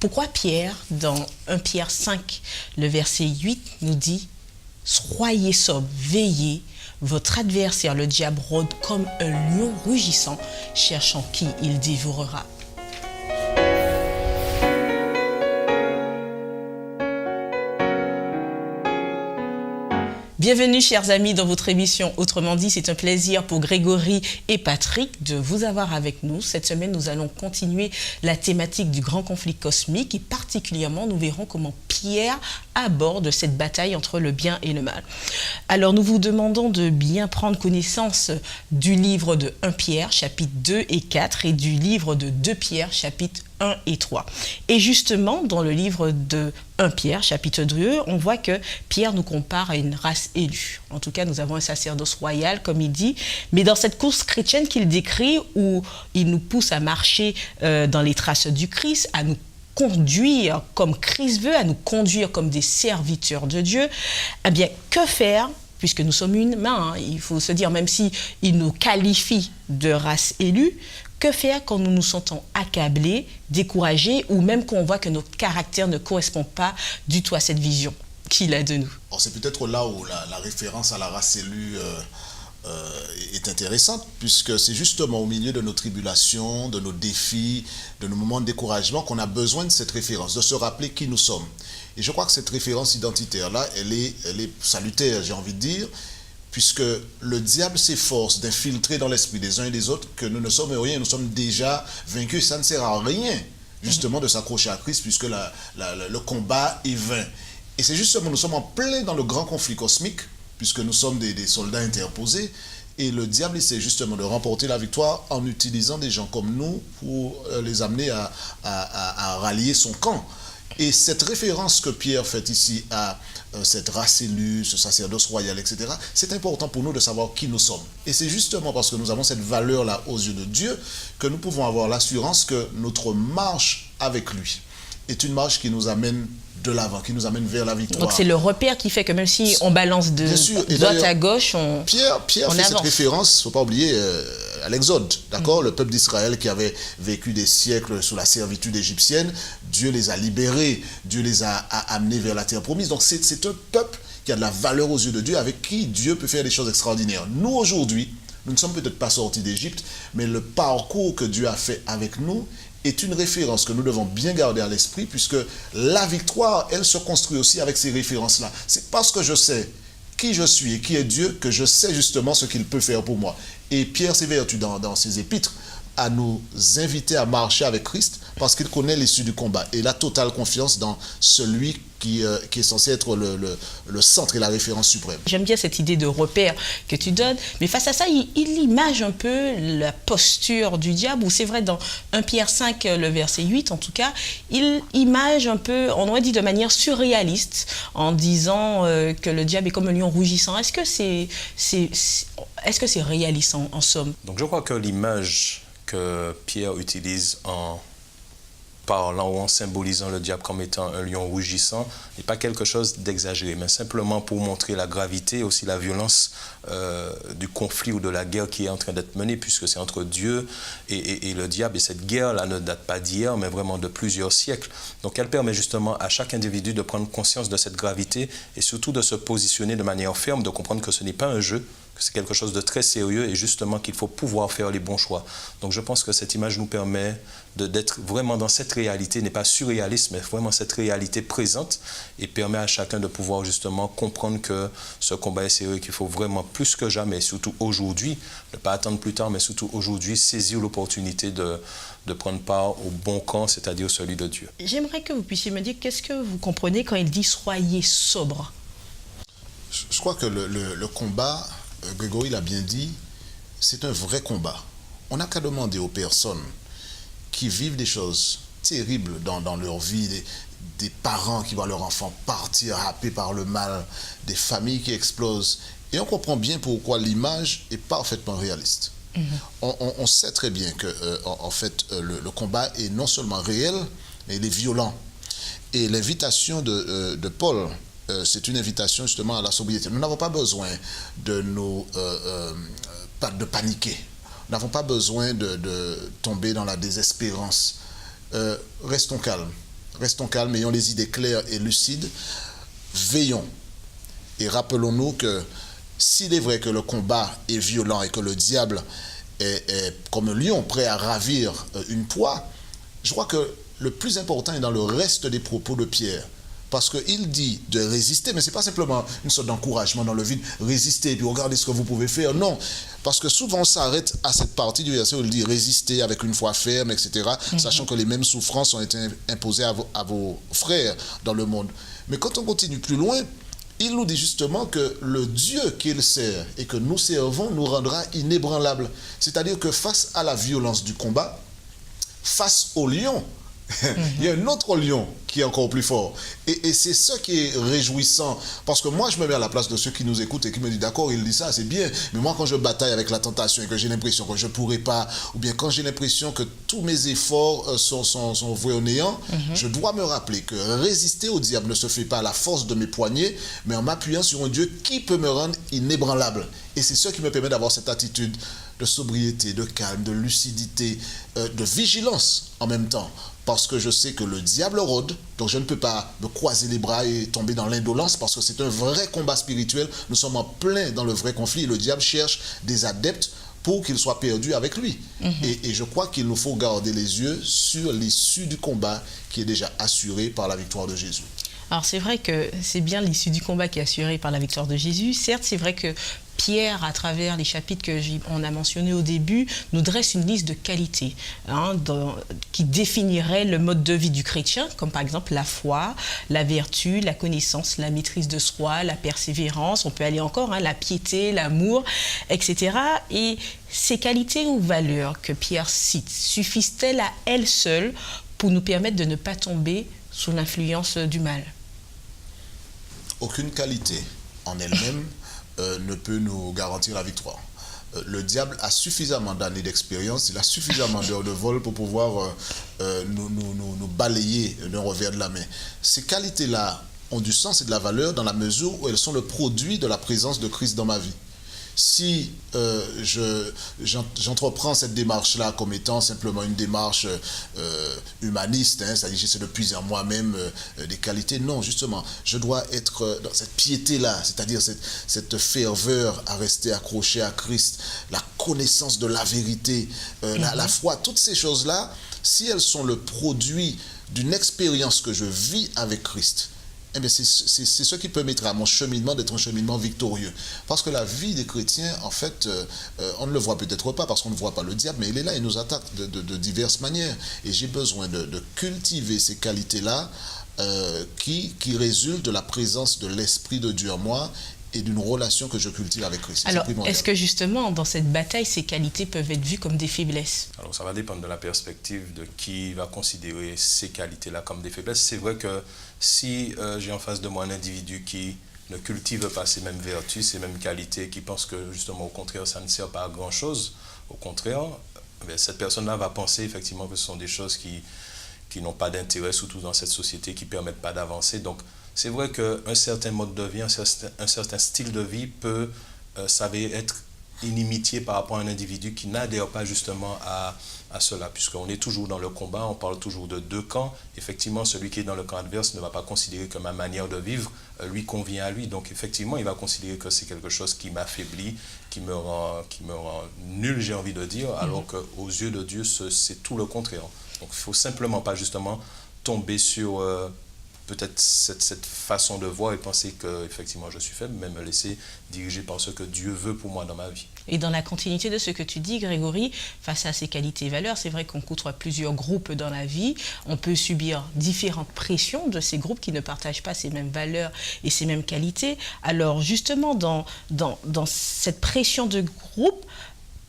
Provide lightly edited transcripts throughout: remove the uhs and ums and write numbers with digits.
Pourquoi Pierre, dans 1 Pierre 5, le verset 8, nous dit « Soyez sobres, veillez, votre adversaire, le diable, rôde comme un lion rugissant, cherchant qui il dévorera. » Bienvenue chers amis dans votre émission Autrement dit, c'est un plaisir pour Grégory et Patrick de vous avoir avec nous. Cette semaine, nous allons continuer la thématique du grand conflit cosmique et particulièrement, nous verrons comment Pierre aborde cette bataille entre le bien et le mal. Alors, nous vous demandons de bien prendre connaissance du livre de 1 Pierre, chapitres 2 et 4 et du livre de 2 Pierre, chapitres 1 et 3. Et justement, dans le livre de 1 Pierre, chapitre 2, on voit que Pierre nous compare à une race élue. En tout cas, nous avons un sacerdoce royal, comme il dit, mais dans cette course chrétienne qu'il décrit, où il nous pousse à marcher dans les traces du Christ, à nous conduire comme Christ veut, à nous conduire comme des serviteurs de Dieu, eh bien, que faire ? Puisque nous sommes humains, il faut se dire, même si il nous qualifie de race élue, que faire quand nous nous sentons accablés, découragés, ou même qu'on voit que notre caractère ne correspond pas du tout à cette vision qu'il a de nous? C'est peut-être là où la référence à la race élue est intéressante, puisque c'est justement au milieu de nos tribulations, de nos défis, de nos moments de découragement qu'on a besoin de cette référence, de se rappeler qui nous sommes. Et je crois que cette référence identitaire-là, elle est salutaire, j'ai envie de dire, puisque le diable s'efforce d'infiltrer dans l'esprit des uns et des autres que nous ne sommes rien, nous sommes déjà vaincus. Ça ne sert à rien, justement, de s'accrocher à Christ, puisque le combat est vain. Et c'est justement, nous sommes en plein dans le grand conflit cosmique, puisque nous sommes des soldats interposés, et le diable essaie justement de remporter la victoire en utilisant des gens comme nous pour les amener à rallier son camp. Et cette référence que Pierre fait ici à cette race élue, ce sacerdoce royal, etc., c'est important pour nous de savoir qui nous sommes. Et c'est justement parce que nous avons cette valeur-là aux yeux de Dieu que nous pouvons avoir l'assurance que notre marche avec lui est une marche qui nous amène de l'avant, qui nous amène vers la victoire. Donc c'est le repère qui fait que même si on balance de droite à gauche, Pierre fait avance. Cette référence, il ne faut pas oublier, à l'Exode, d'accord? Le peuple d'Israël qui avait vécu des siècles sous la servitude égyptienne, Dieu les a libérés, Dieu les a amenés vers la terre promise. Donc c'est un peuple qui a de la valeur aux yeux de Dieu, avec qui Dieu peut faire des choses extraordinaires. Nous aujourd'hui, nous ne sommes peut-être pas sortis d'Égypte, mais le parcours que Dieu a fait avec nous est une référence que nous devons bien garder à l'esprit, puisque la victoire, elle se construit aussi avec ces références-là. C'est parce que je sais qui je suis et qui est Dieu que je sais justement ce qu'il peut faire pour moi. Et Pierre s'évertue dans ses épîtres à nous inviter à marcher avec Christ parce qu'il connaît l'issue du combat et la totale confiance dans celui qui est censé être le centre et la référence suprême. J'aime bien cette idée de repère que tu donnes, mais face à ça, il image un peu la posture du diable, où c'est vrai, dans 1 Pierre 5, le verset 8, en tout cas, il image un peu, on aurait dit de manière surréaliste, en disant que le diable est comme un lion rougissant. Est-ce que c'est réaliste en somme? Donc je crois que l'image que Pierre utilise en parlant ou en symbolisant le diable comme étant un lion rougissant n'est pas quelque chose d'exagéré, mais simplement pour montrer la gravité et aussi la violence du conflit ou de la guerre qui est en train d'être menée, puisque c'est entre Dieu et le diable. Et cette guerre-là ne date pas d'hier, mais vraiment de plusieurs siècles. Donc elle permet justement à chaque individu de prendre conscience de cette gravité et surtout de se positionner de manière ferme, de comprendre que ce n'est pas un jeu, que c'est quelque chose de très sérieux et justement qu'il faut pouvoir faire les bons choix. Donc je pense que cette image nous permet d'être vraiment dans cette réalité, n'est pas surréaliste, mais vraiment cette réalité présente et permet à chacun de pouvoir justement comprendre que ce combat est sérieux, qu'il faut vraiment plus que jamais, surtout aujourd'hui, ne pas attendre plus tard, mais surtout aujourd'hui, saisir l'opportunité de prendre part au bon camp, c'est-à-dire celui de Dieu. J'aimerais que vous puissiez me dire, qu'est-ce que vous comprenez quand il dit « soyez sobre » ? Je crois que le combat, Grégory l'a bien dit, c'est un vrai combat. On n'a qu'à demander aux personnes qui vivent des choses terribles dans leur vie, des parents qui voient leur enfant partir happés par le mal, des familles qui explosent. Et on comprend bien pourquoi l'image est parfaitement réaliste. On sait très bien que en fait, le combat est non seulement réel, mais il est violent. Et l'invitation de Paul, c'est une invitation justement à la sobriété. Nous n'avons pas besoin de paniquer. Nous n'avons pas besoin de tomber dans la désespérance. Restons calmes. restons calmes, ayons les idées claires et lucides, veillons. Et rappelons-nous que s'il est vrai que le combat est violent et que le diable est comme un lion prêt à ravir une proie, je crois que le plus important est dans le reste des propos de Pierre. Parce qu'il dit de résister, mais ce n'est pas simplement une sorte d'encouragement dans le vide, résister et puis regardez ce que vous pouvez faire. Non, parce que souvent on s'arrête à cette partie du verset où il dit résister avec une foi ferme, etc., sachant que les mêmes souffrances ont été imposées à vos frères dans le monde. Mais quand on continue plus loin, il nous dit justement que le Dieu qu'il sert et que nous servons nous rendra inébranlables. C'est-à-dire que face à la violence du combat, face au lion, il y a un autre lion qui est encore plus fort. Et c'est ça qui est réjouissant. Parce que moi, je me mets à la place de ceux qui nous écoutent et qui me disent, d'accord, il dit ça, c'est bien. Mais moi, quand je bataille avec la tentation et que j'ai l'impression que je ne pourrai pas, ou bien quand j'ai l'impression que tous mes efforts sont voués au néant, je dois me rappeler que résister au diable ne se fait pas à la force de mes poignets, mais en m'appuyant sur un Dieu qui peut me rendre inébranlable. Et c'est ça qui me permet d'avoir cette attitude de sobriété, de calme, de lucidité, de vigilance en même temps. Parce que je sais que le diable rôde, donc je ne peux pas me croiser les bras et tomber dans l'indolence, parce que c'est un vrai combat spirituel. Nous sommes en plein dans le vrai conflit. Et le diable cherche des adeptes pour qu'ils soient perdus avec lui. Et je crois qu'il nous faut garder les yeux sur l'issue du combat qui est déjà assurée par la victoire de Jésus. Alors c'est vrai que c'est bien l'issue du combat qui est assurée par la victoire de Jésus. Certes, c'est vrai que Pierre, à travers les chapitres qu'on a mentionnés au début, nous dresse une liste de qualités qui définirait le mode de vie du chrétien, comme par exemple la foi, la vertu, la connaissance, la maîtrise de soi, la persévérance, on peut aller encore, la piété, l'amour, etc. Et ces qualités ou valeurs que Pierre cite, suffisent-elles à elles seules pour nous permettre de ne pas tomber sous l'influence du mal? Aucune qualité en elle-même ne peut nous garantir la victoire. Le diable a suffisamment d'années d'expérience, il a suffisamment d'heures de vol pour pouvoir nous balayer d'un revers de la main. Ces qualités-là ont du sens et de la valeur dans la mesure où elles sont le produit de la présence de Christ dans ma vie. Si j'entreprends cette démarche-là comme étant simplement une démarche humaniste, c'est-à-dire j'essaie de puiser en moi-même des qualités, non, justement, je dois être dans cette piété-là, c'est-à-dire cette ferveur à rester accroché à Christ, la connaissance de la vérité, la foi, toutes ces choses-là, si elles sont le produit d'une expérience que je vis avec Christ, eh bien, c'est ce qui permettra à mon cheminement d'être un cheminement victorieux. Parce que la vie des chrétiens, en fait, on ne le voit peut-être pas parce qu'on ne voit pas le diable, mais il est là, il nous attaque de diverses manières. Et j'ai besoin de cultiver ces qualités-là qui résultent de la présence de l'Esprit de Dieu en moi et d'une relation que je cultive avec Christ. Alors, est-ce que justement, dans cette bataille, ces qualités peuvent être vues comme des faiblesses? Alors, ça va dépendre de la perspective de qui va considérer ces qualités-là comme des faiblesses. C'est vrai que si j'ai en face de moi un individu qui ne cultive pas ces mêmes vertus, ces mêmes qualités, qui pense que justement, au contraire, ça ne sert pas à grand-chose, au contraire, cette personne-là va penser effectivement que ce sont des choses qui n'ont pas d'intérêt, surtout dans cette société, qui ne permettent pas d'avancer. Donc, c'est vrai qu'un certain mode de vie, un certain style de vie peut s'avérer être inimitié par rapport à un individu qui n'adhère pas justement à cela, puisqu'on est toujours dans le combat, on parle toujours de deux camps. Effectivement, celui qui est dans le camp adverse ne va pas considérer que ma manière de vivre lui convient à lui. Donc effectivement, il va considérer que c'est quelque chose qui m'affaiblit, qui me rend nul, j'ai envie de dire, alors qu'aux yeux de Dieu, c'est tout le contraire. Donc il ne faut simplement pas justement tomber sur peut-être cette façon de voir et penser que effectivement je suis faible, mais me laisser diriger par ce que Dieu veut pour moi dans ma vie. Et dans la continuité de ce que tu dis, Grégory, face à ces qualités et valeurs, c'est vrai qu'on côtoie plusieurs groupes dans la vie. On peut subir différentes pressions de ces groupes qui ne partagent pas ces mêmes valeurs et ces mêmes qualités. Alors justement, dans cette pression de groupe,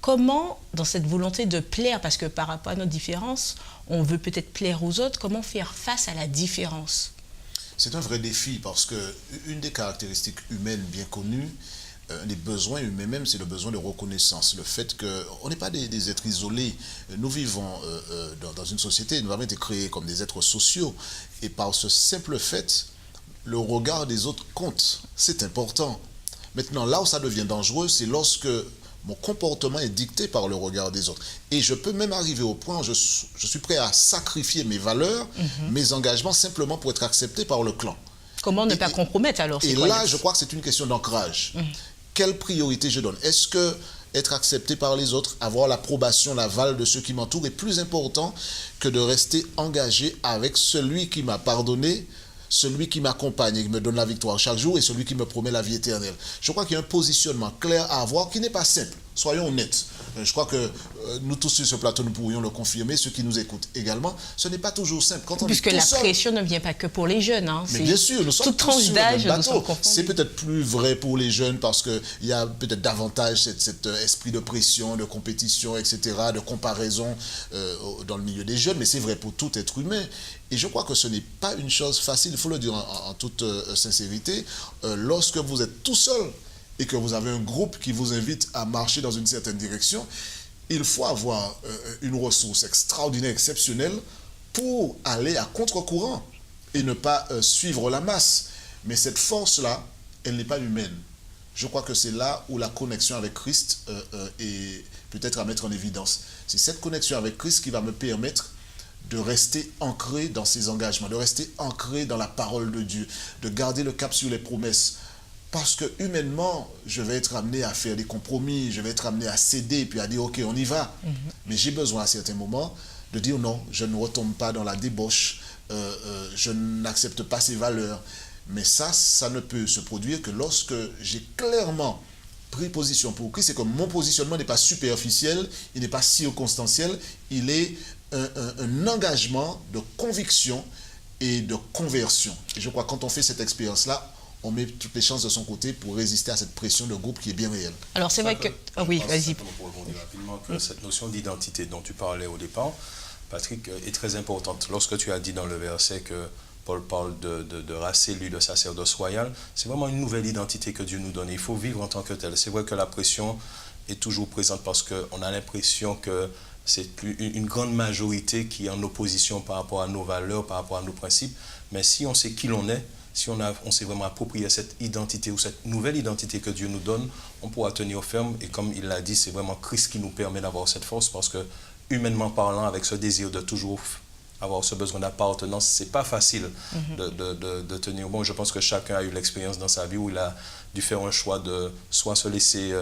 comment, dans cette volonté de plaire, parce que par rapport à nos différences, on veut peut-être plaire aux autres, comment faire face à la différence? C'est un vrai défi parce qu'une des caractéristiques humaines bien connues, un des besoins humains même, c'est le besoin de reconnaissance. Le fait qu'on n'est pas des êtres isolés. Nous vivons dans une société, nous avons été créés comme des êtres sociaux. Et par ce simple fait, le regard des autres compte. C'est important. Maintenant, là où ça devient dangereux, c'est lorsque mon comportement est dicté par le regard des autres. Et je peux même arriver au point où je suis prêt à sacrifier mes valeurs, mes engagements, simplement pour être accepté par le clan. Comment ne pas compromettre alors ces Et croyances? là, je crois que c'est une question d'ancrage. Quelle priorité je donne? Est-ce que être accepté par les autres, avoir l'approbation, l'aval de ceux qui m'entourent est plus important que de rester engagé avec celui qui m'a pardonné, celui qui m'accompagne et qui me donne la victoire chaque jour et celui qui me promet la vie éternelle? Je crois qu'il y a un positionnement clair à avoir qui n'est pas simple. Soyons honnêtes. Je crois que nous tous sur ce plateau, nous pourrions le confirmer, ceux qui nous écoutent également. Ce n'est pas toujours simple. Quand Puisque la pression ne vient pas que pour les jeunes. Hein. Mais bien sûr, nous sommes toute tous tranche sur d'âge, le nous sommes bateau. confondus. C'est peut-être plus vrai pour les jeunes parce qu'il y a peut-être davantage cet esprit de pression, de compétition, etc., de comparaison dans le milieu des jeunes, mais c'est vrai pour tout être humain. Et je crois que ce n'est pas une chose facile, il faut le dire en toute sincérité, lorsque vous êtes tout seul et que vous avez un groupe qui vous invite à marcher dans une certaine direction, il faut avoir une ressource extraordinaire, exceptionnelle pour aller à contre-courant et ne pas suivre la masse. Mais cette force-là, elle n'est pas humaine. Je crois que c'est là où la connexion avec Christ est peut-être à mettre en évidence. C'est cette connexion avec Christ qui va me permettre de rester ancré dans ses engagements, de rester ancré dans la parole de Dieu, de garder le cap sur les promesses. Parce que humainement, je vais être amené à faire des compromis, je vais être amené à céder, puis à dire, ok, on y va. Mais j'ai besoin à certains moments de dire non, je ne retombe pas dans la débauche, je n'accepte pas ces valeurs. Mais ça ne peut se produire que lorsque j'ai clairement pris position pour Christ, c'est que mon positionnement n'est pas superficiel, il n'est pas circonstanciel, il est un engagement de conviction et de conversion. Et je crois que quand on fait cette expérience-là, on met toutes les chances de son côté pour résister à cette pression de groupe qui est bien réelle. Alors c'est vrai que... Ah oui, vas-y. Pour rebondir rapidement, que cette notion d'identité dont tu parlais au départ, Patrick, est très importante. Lorsque tu as dit dans le verset que Paul parle de race élue, de sacerdoce royal, c'est vraiment une nouvelle identité que Dieu nous donne. Il faut vivre en tant que tel. C'est vrai que la pression est toujours présente parce qu'on a l'impression que c'est une grande majorité qui est en opposition par rapport à nos valeurs, par rapport à nos principes. Mais si on sait qui l'on est, si on s'est vraiment approprié cette identité ou cette nouvelle identité que Dieu nous donne, on pourra tenir ferme. Et comme il l'a dit, c'est vraiment Christ qui nous permet d'avoir cette force parce que, humainement parlant, avec ce désir de toujours avoir ce besoin d'appartenance, c'est pas facile de tenir bon. Je pense que chacun a eu l'expérience dans sa vie où il a dû faire un choix de soit se laisser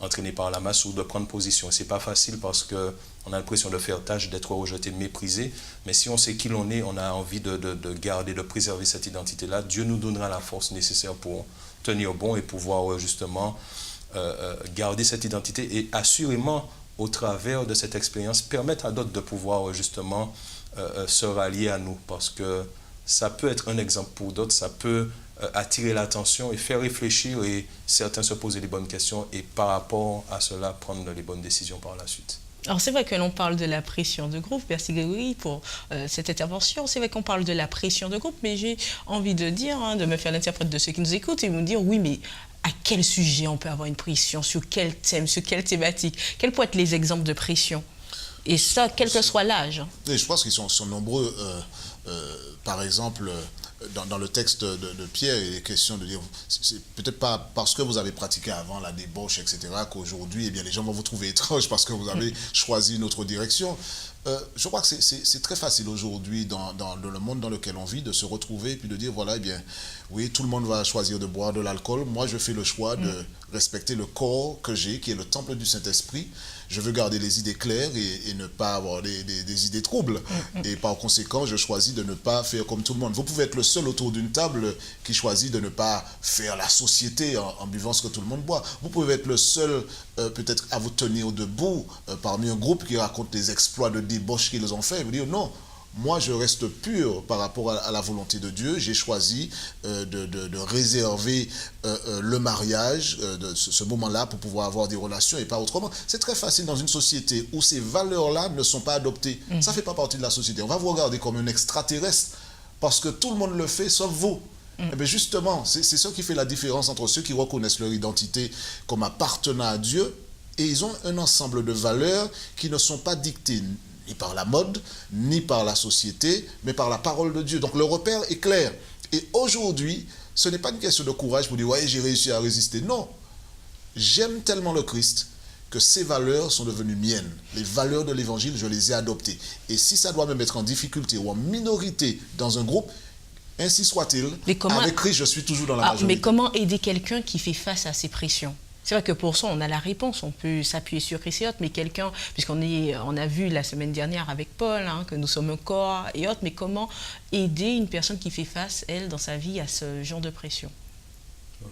entraîner par la masse ou de prendre position. C'est pas facile parce que on a l'impression de faire tâche, d'être rejeté, méprisé. Mais si on sait qui l'on est, on a envie de garder, de préserver cette identité-là. Dieu nous donnera la force nécessaire pour tenir bon et pouvoir justement garder cette identité et assurément, au travers de cette expérience, permettre à d'autres de pouvoir justement se rallier à nous. Parce que ça peut être un exemple pour d'autres, ça peut attirer l'attention et faire réfléchir et certains se poser les bonnes questions et par rapport à cela, prendre les bonnes décisions par la suite. Alors c'est vrai que l'on parle de la pression de groupe, merci Grégory pour cette intervention, c'est vrai qu'on parle de la pression de groupe, mais j'ai envie de dire, de me faire l'interprète de ceux qui nous écoutent et me dire oui mais à quel sujet on peut avoir une pression, sur quel thème, sur quelle thématique, quels pourraient être les exemples de pression? Et ça, quel que soit l'âge. Je pense qu'ils sont nombreux. Par exemple, dans le texte de Pierre, il est question de dire, c'est peut-être pas parce que vous avez pratiqué avant la débauche, etc., qu'aujourd'hui, eh bien, les gens vont vous trouver étrange parce que vous avez choisi une autre direction. Je crois que c'est très facile aujourd'hui, dans le monde dans lequel on vit, de se retrouver et puis de dire, voilà, eh bien, oui, tout le monde va choisir de boire de l'alcool. Moi, je fais le choix de respecter le corps que j'ai, qui est le temple du Saint-Esprit. Je veux garder les idées claires et ne pas avoir des idées troubles. Et par conséquent, je choisis de ne pas faire comme tout le monde. Vous pouvez être le seul autour d'une table qui choisit de ne pas faire la société en buvant ce que tout le monde boit. Vous pouvez être le seul peut-être à vous tenir debout parmi un groupe qui raconte les exploits de débauche qu'ils ont fait. Et vous dire non. Moi, je reste pur par rapport à la volonté de Dieu. J'ai choisi de réserver le mariage, de ce moment-là, pour pouvoir avoir des relations et pas autrement. C'est très facile dans une société où ces valeurs-là ne sont pas adoptées. Ça ne fait pas partie de la société. On va vous regarder comme un extraterrestre parce que tout le monde le fait, sauf vous. Eh bien justement, c'est ce qui fait la différence entre ceux qui reconnaissent leur identité comme appartenant à Dieu et ils ont un ensemble de valeurs qui ne sont pas dictées ni par la mode, ni par la société, mais par la parole de Dieu. Donc le repère est clair. Et aujourd'hui, ce n'est pas une question de courage pour dire « ouais, j'ai réussi à résister ». Non, j'aime tellement le Christ que ces valeurs sont devenues miennes. Les valeurs de l'évangile, je les ai adoptées. Et si ça doit me mettre en difficulté ou en minorité dans un groupe, ainsi soit-il, avec Christ, je suis toujours dans la majorité. Mais comment aider quelqu'un qui fait face à ces pressions? C'est vrai que pour ça, on a la réponse, on peut s'appuyer sur Christ et autres, mais quelqu'un, on a vu la semaine dernière avec Paul, que nous sommes un corps et autres, mais comment aider une personne qui fait face, elle, dans sa vie, à ce genre de pression?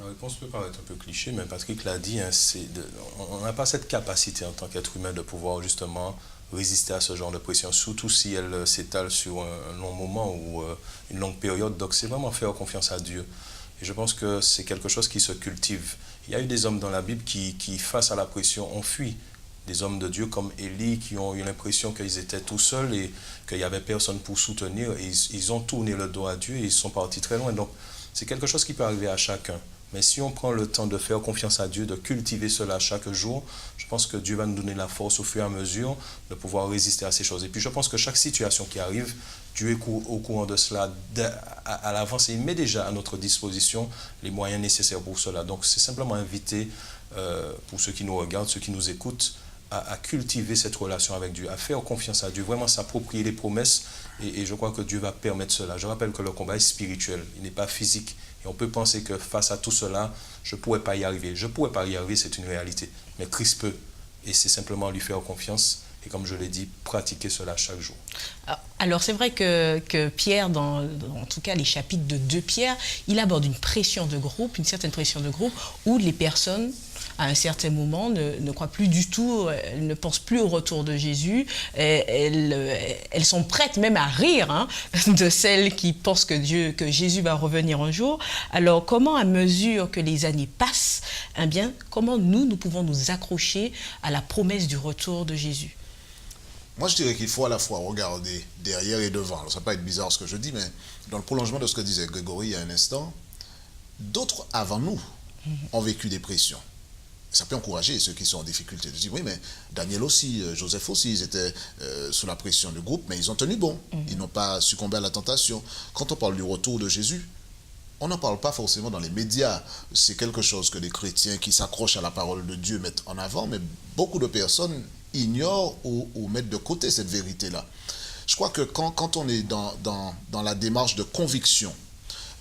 La réponse peut paraître un peu cliché, mais Patrick l'a dit, on n'a pas cette capacité en tant qu'être humain de pouvoir justement résister à ce genre de pression, surtout si elle s'étale sur un long moment ou une longue période. Donc c'est vraiment faire confiance à Dieu. Et je pense que c'est quelque chose qui se cultive. Il y a eu des hommes dans la Bible qui face à la pression, ont fui. Des hommes de Dieu comme Élie qui ont eu l'impression qu'ils étaient tout seuls et qu'il n'y avait personne pour soutenir. Et ils ont tourné le dos à Dieu et ils sont partis très loin. Donc c'est quelque chose qui peut arriver à chacun. Mais si on prend le temps de faire confiance à Dieu, de cultiver cela chaque jour, je pense que Dieu va nous donner la force au fur et à mesure de pouvoir résister à ces choses. Et puis je pense que chaque situation qui arrive, Dieu est au courant de cela à l'avance et il met déjà à notre disposition les moyens nécessaires pour cela. Donc c'est simplement inviter, pour ceux qui nous regardent, ceux qui nous écoutent, à cultiver cette relation avec Dieu, à faire confiance à Dieu, vraiment s'approprier les promesses et je crois que Dieu va permettre cela. Je rappelle que le combat est spirituel, il n'est pas physique. Et on peut penser que face à tout cela, je ne pourrais pas y arriver. Je ne pourrais pas y arriver, c'est une réalité. Mais Christ peut. Et c'est simplement lui faire confiance. Et comme je l'ai dit, pratiquer cela chaque jour. Alors c'est vrai que Pierre, en tout cas les chapitres de 2 Pierre, il aborde une pression de groupe, une certaine pression de groupe, où les personnes, à un certain moment, ne croient plus du tout, elles ne pensent plus au retour de Jésus, elles sont prêtes même à rire de celles qui pensent que Jésus va revenir un jour. Alors comment, à mesure que les années passent, comment nous pouvons nous accrocher à la promesse du retour de Jésus? Moi, je dirais qu'il faut à la fois regarder derrière et devant. Alors, ça ne va pas être bizarre ce que je dis, mais dans le prolongement de ce que disait Grégory il y a un instant, d'autres avant nous ont vécu des pressions. Ça peut encourager ceux qui sont en difficulté de dire, oui, mais Daniel aussi, Joseph aussi, ils étaient sous la pression du groupe, mais ils ont tenu bon. Ils n'ont pas succombé à la tentation. Quand on parle du retour de Jésus, on n'en parle pas forcément dans les médias. C'est quelque chose que les chrétiens qui s'accrochent à la parole de Dieu mettent en avant, mais beaucoup de personnes ignorent ou mettent de côté cette vérité-là. Je crois que quand on est dans la démarche de conviction,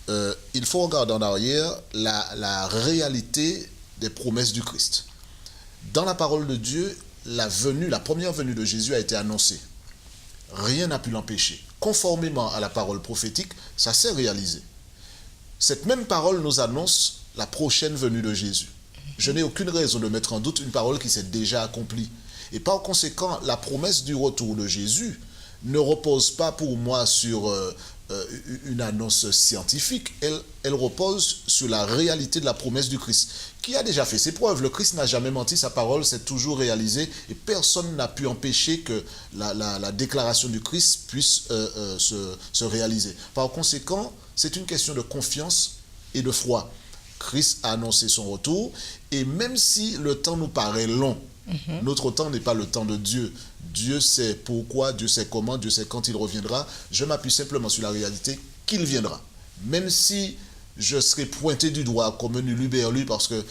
il faut regarder en arrière la réalité des promesses du Christ. Dans la parole de Dieu, la première venue de Jésus a été annoncée. Rien n'a pu l'empêcher. Conformément à la parole prophétique, ça s'est réalisé. Cette même parole nous annonce la prochaine venue de Jésus. Je n'ai aucune raison de mettre en doute une parole qui s'est déjà accomplie. Et par conséquent, la promesse du retour de Jésus ne repose pas pour moi sur une annonce scientifique, elle repose sur la réalité de la promesse du Christ, qui a déjà fait ses preuves. Le Christ n'a jamais menti, sa parole s'est toujours réalisée et personne n'a pu empêcher que la déclaration du Christ puisse se réaliser. Par conséquent, c'est une question de confiance et de foi. Christ a annoncé son retour et même si le temps nous paraît long, notre temps n'est pas le temps de Dieu. Dieu sait pourquoi, Dieu sait comment, Dieu sait quand il reviendra. Je m'appuie simplement sur la réalité qu'il viendra. Même si je serai pointé du doigt comme un uluberlu parce que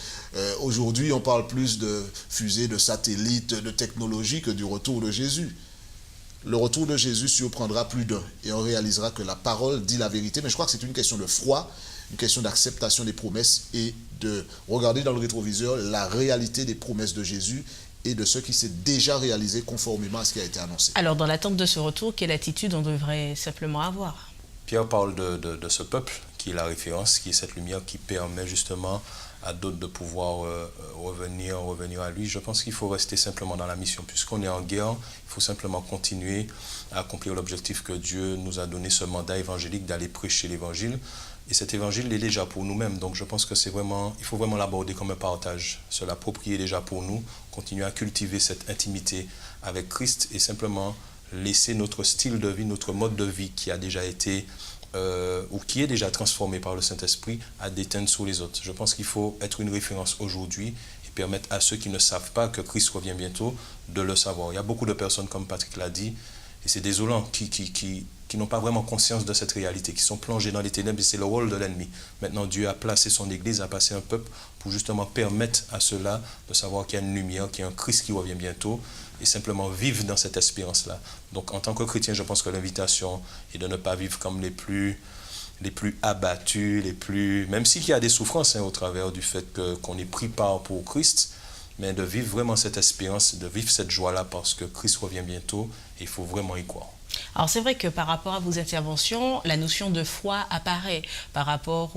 aujourd'hui on parle plus de fusées, de satellites, de technologie que du retour de Jésus. Le retour de Jésus surprendra plus d'un et on réalisera que la parole dit la vérité. Mais je crois que c'est une question de foi, une question d'acceptation des promesses et de regarder dans le rétroviseur la réalité des promesses de Jésus et de ce qui s'est déjà réalisé conformément à ce qui a été annoncé. Alors, dans l'attente de ce retour, quelle attitude on devrait simplement avoir? Pierre parle de ce peuple qui est la référence, qui est cette lumière qui permet justement à d'autres de pouvoir revenir à lui. Je pense qu'il faut rester simplement dans la mission. Puisqu'on est en guerre, il faut simplement continuer à accomplir l'objectif que Dieu nous a donné, ce mandat évangélique d'aller prêcher l'évangile. Et cet évangile est déjà pour nous-mêmes. Donc je pense que il faut vraiment l'aborder comme un partage, se l'approprier déjà pour nous, continuer à cultiver cette intimité avec Christ et simplement laisser notre style de vie, notre mode de vie qui a déjà été ou qui est déjà transformé par le Saint-Esprit à déteindre sur les autres. Je pense qu'il faut être une référence aujourd'hui et permettre à ceux qui ne savent pas que Christ revient bientôt de le savoir. Il y a beaucoup de personnes, comme Patrick l'a dit, et c'est désolant, qui n'ont pas vraiment conscience de cette réalité, qui sont plongés dans les ténèbres et c'est le rôle de l'ennemi. Maintenant, Dieu a placé son Église, a placé un peuple pour justement permettre à ceux-là de savoir qu'il y a une lumière, qu'il y a un Christ qui revient bientôt, et simplement vivre dans cette espérance-là. Donc en tant que chrétien, je pense que l'invitation est de ne pas vivre comme les plus abattus, même s'il y a des souffrances au travers du fait qu'on est pris part pour Christ, mais de vivre vraiment cette espérance, de vivre cette joie-là parce que Christ revient bientôt et il faut vraiment y croire. Alors c'est vrai que par rapport à vos interventions, la notion de foi apparaît par rapport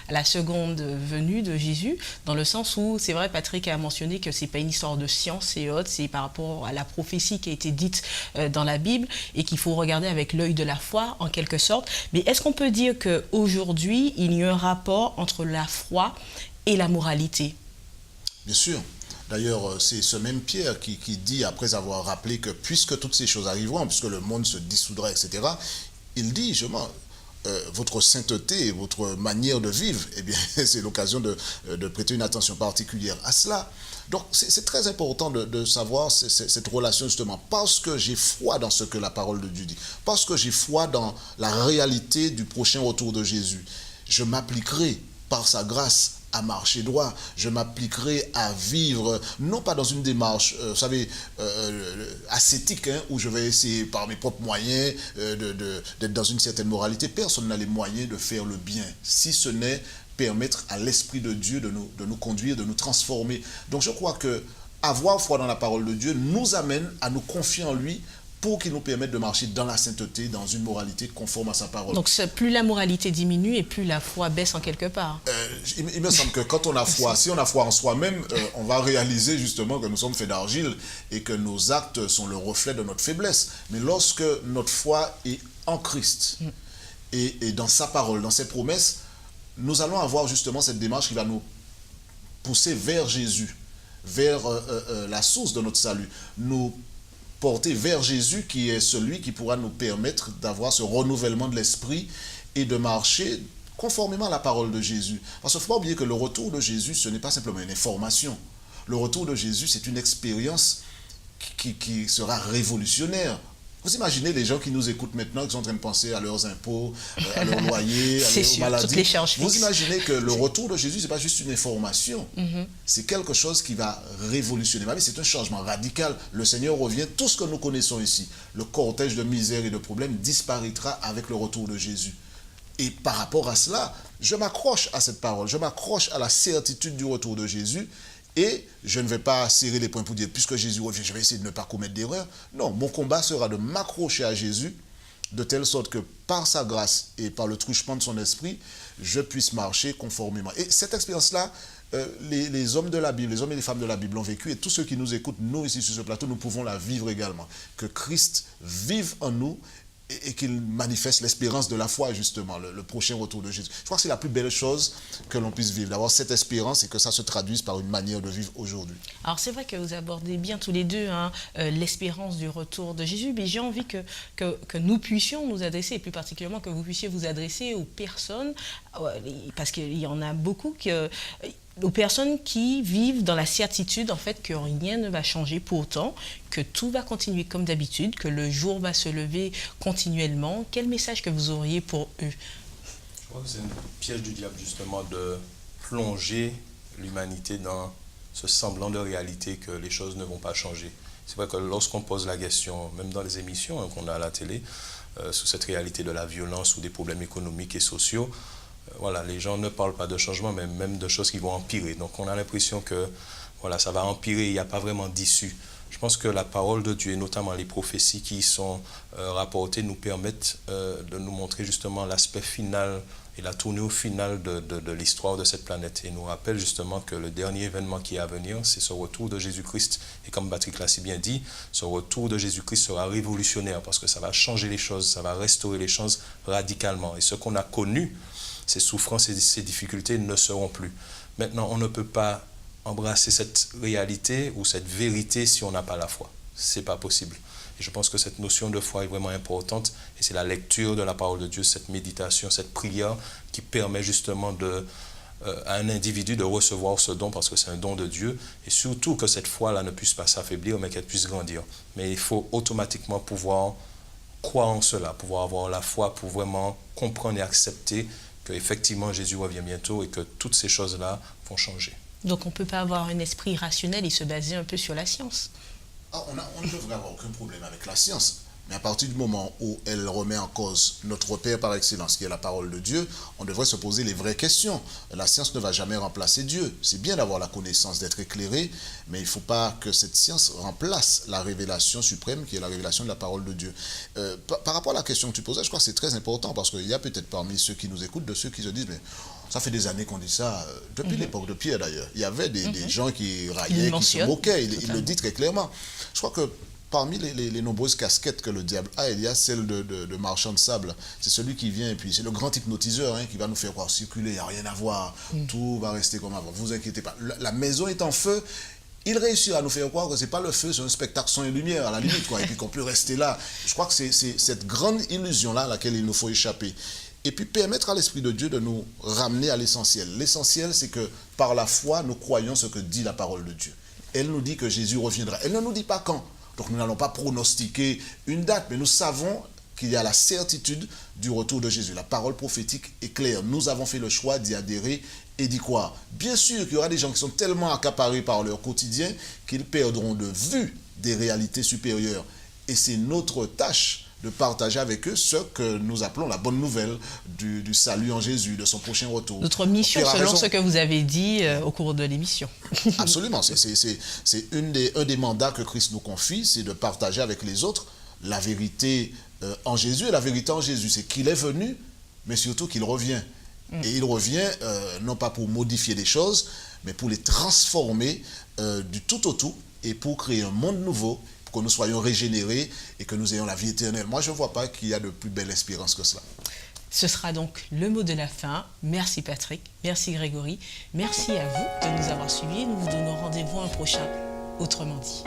à la seconde venue de Jésus, dans le sens où, c'est vrai, Patrick a mentionné que c'est pas une histoire de science et autres, c'est par rapport à la prophétie qui a été dite dans la Bible et qu'il faut regarder avec l'œil de la foi en quelque sorte. Mais est-ce qu'on peut dire qu'aujourd'hui, il y a un rapport entre la foi et la moralité? Bien sûr. D'ailleurs, c'est ce même Pierre qui dit, après avoir rappelé que puisque toutes ces choses arriveront, puisque le monde se dissoudra, etc., il dit, votre sainteté, votre manière de vivre, eh bien, c'est l'occasion de prêter une attention particulière à cela. Donc, c'est très important de savoir cette relation, justement, parce que j'ai foi dans ce que la parole de Dieu dit, parce que j'ai foi dans la réalité du prochain retour de Jésus. Je m'appliquerai par sa grâce à marcher droit, je m'appliquerai à vivre, non pas dans une démarche, vous savez, ascétique, où je vais essayer par mes propres moyens d'être dans une certaine moralité. Personne n'a les moyens de faire le bien, si ce n'est permettre à l'Esprit de Dieu de nous conduire, de nous transformer. Donc je crois que avoir foi dans la parole de Dieu nous amène à nous confier en lui, pour qu'il nous permette de marcher dans la sainteté, dans une moralité conforme à sa parole. Donc plus la moralité diminue et plus la foi baisse en quelque part. Il me semble que quand on a foi, si on a foi en soi-même, on va réaliser justement que nous sommes faits d'argile et que nos actes sont le reflet de notre faiblesse. Mais lorsque notre foi est en Christ et dans sa parole, dans ses promesses, nous allons avoir justement cette démarche qui va nous pousser vers Jésus, vers la source de notre salut, nous porter vers Jésus qui est celui qui pourra nous permettre d'avoir ce renouvellement de l'esprit et de marcher conformément à la parole de Jésus. Parce qu'il ne faut pas oublier que le retour de Jésus, ce n'est pas simplement une information. Le retour de Jésus, c'est une expérience qui sera révolutionnaire. Vous imaginez les gens qui nous écoutent maintenant, qui sont en train de penser à leurs impôts, à leurs loyers, à leurs maladies. Toutes les charges Vous fixes. imaginez que le retour de Jésus, ce n'est pas juste une information. C'est quelque chose qui va révolutionner ma vie. C'est un changement radical. Le Seigneur revient. Tout ce que nous connaissons ici, le cortège de misère et de problèmes, disparaîtra avec le retour de Jésus. Et par rapport à cela, je m'accroche à cette parole. Je m'accroche à la certitude du retour de Jésus. Et je ne vais pas serrer les poings pour dire, puisque Jésus revient, je vais essayer de ne pas commettre d'erreur. Non, mon combat sera de m'accrocher à Jésus, de telle sorte que par sa grâce et par le truchement de son esprit, je puisse marcher conformément. Et cette expérience-là, les hommes de la Bible, les hommes et les femmes de la Bible l'ont vécu, et tous ceux qui nous écoutent, nous ici sur ce plateau, nous pouvons la vivre également. Que Christ vive en nous et qu'il manifeste l'espérance de la foi, justement, le prochain retour de Jésus. Je crois que c'est la plus belle chose que l'on puisse vivre, d'avoir cette espérance et que ça se traduise par une manière de vivre aujourd'hui. Alors c'est vrai que vous abordez bien tous les deux l'espérance du retour de Jésus, mais j'ai envie que nous puissions nous adresser, et plus particulièrement que vous puissiez vous adresser aux personnes, parce qu'il y en a beaucoup aux personnes qui vivent dans la certitude en fait que rien ne va changer pour autant, que tout va continuer comme d'habitude, que le jour va se lever continuellement. Quel message que vous auriez pour eux? Je crois que c'est un piège du diable justement de plonger l'humanité dans ce semblant de réalité que les choses ne vont pas changer. C'est vrai que lorsqu'on pose la question, même dans les émissions qu'on a à la télé, sur cette réalité de la violence ou des problèmes économiques et sociaux, voilà, les gens ne parlent pas de changement, mais même de choses qui vont empirer. Donc on a l'impression que voilà, ça va empirer, il n'y a pas vraiment d'issue. Je pense que la parole de Dieu, et notamment les prophéties qui y sont rapportées, nous permettent de nous montrer justement l'aspect final et la tournure finale de l'histoire de cette planète. Et nous rappelle justement que le dernier événement qui est à venir, c'est ce retour de Jésus-Christ. Et comme Patrick l'a si bien dit, ce retour de Jésus-Christ sera révolutionnaire parce que ça va changer les choses, ça va restaurer les choses radicalement. Et ce qu'on a connu, ces souffrances et ces difficultés ne seront plus. Maintenant, on ne peut pas embrasser cette réalité ou cette vérité si on n'a pas la foi. Ce n'est pas possible. Et je pense que cette notion de foi est vraiment importante et c'est la lecture de la parole de Dieu, cette méditation, cette prière qui permet justement à un individu de recevoir ce don parce que c'est un don de Dieu et surtout que cette foi-là ne puisse pas s'affaiblir mais qu'elle puisse grandir. Mais il faut automatiquement pouvoir croire en cela, pouvoir avoir la foi pour vraiment comprendre et accepter qu'effectivement Jésus revient bientôt et que toutes ces choses-là vont changer. Donc on ne peut pas avoir un esprit rationnel et se baser un peu sur la science. On ne devrait avoir aucun problème avec la science. Mais à partir du moment où elle remet en cause notre repère par excellence, qui est la parole de Dieu, on devrait se poser les vraies questions. La science ne va jamais remplacer Dieu. C'est bien d'avoir la connaissance, d'être éclairé, mais il ne faut pas que cette science remplace la révélation suprême, qui est la révélation de la parole de Dieu. Par rapport à la question que tu posais, je crois que c'est très important, parce qu'il y a peut-être parmi ceux qui nous écoutent, de ceux qui se disent, mais ça fait des années qu'on dit ça, depuis l'époque de Pierre d'ailleurs. Il y avait des gens qui raillaient, qui se moquaient, il le dit très clairement. Je crois que parmi les nombreuses casquettes que le diable a, il y a celle de marchand de sable. C'est celui qui vient et puis c'est le grand hypnotiseur qui va nous faire croire circuler, il n'y a rien à voir, tout va rester comme avant. Vous inquiétez pas. La maison est en feu. Il réussit à nous faire croire que ce n'est pas le feu, c'est un spectacle son et lumière à la limite, quoi, et puis qu'on peut rester là. Je crois que c'est cette grande illusion-là à laquelle il nous faut échapper. Et puis permettre à l'Esprit de Dieu de nous ramener à l'essentiel. L'essentiel, c'est que par la foi, nous croyons ce que dit la parole de Dieu. Elle nous dit que Jésus reviendra. Elle ne nous dit pas quand. Donc nous n'allons pas pronostiquer une date, mais nous savons qu'il y a la certitude du retour de Jésus. La parole prophétique est claire. Nous avons fait le choix d'y adhérer et d'y croire. Bien sûr qu'il y aura des gens qui sont tellement accaparés par leur quotidien qu'ils perdront de vue des réalités supérieures. Et c'est notre tâche de partager avec eux ce que nous appelons la bonne nouvelle du salut en Jésus, de son prochain retour. Notre mission, selon ce que vous avez dit au cours de l'émission. Absolument, c'est un des mandats que Christ nous confie, c'est de partager avec les autres la vérité en Jésus. Et la vérité en Jésus, c'est qu'il est venu, mais surtout qu'il revient. Et il revient non pas pour modifier les choses, mais pour les transformer du tout au tout et pour créer un monde nouveau, que nous soyons régénérés et que nous ayons la vie éternelle. Moi, je ne vois pas qu'il y a de plus belle espérance que cela. Ce sera donc le mot de la fin. Merci Patrick, merci Grégory, merci à vous de nous avoir suivis. Nous vous donnons rendez-vous un prochain Autrement dit.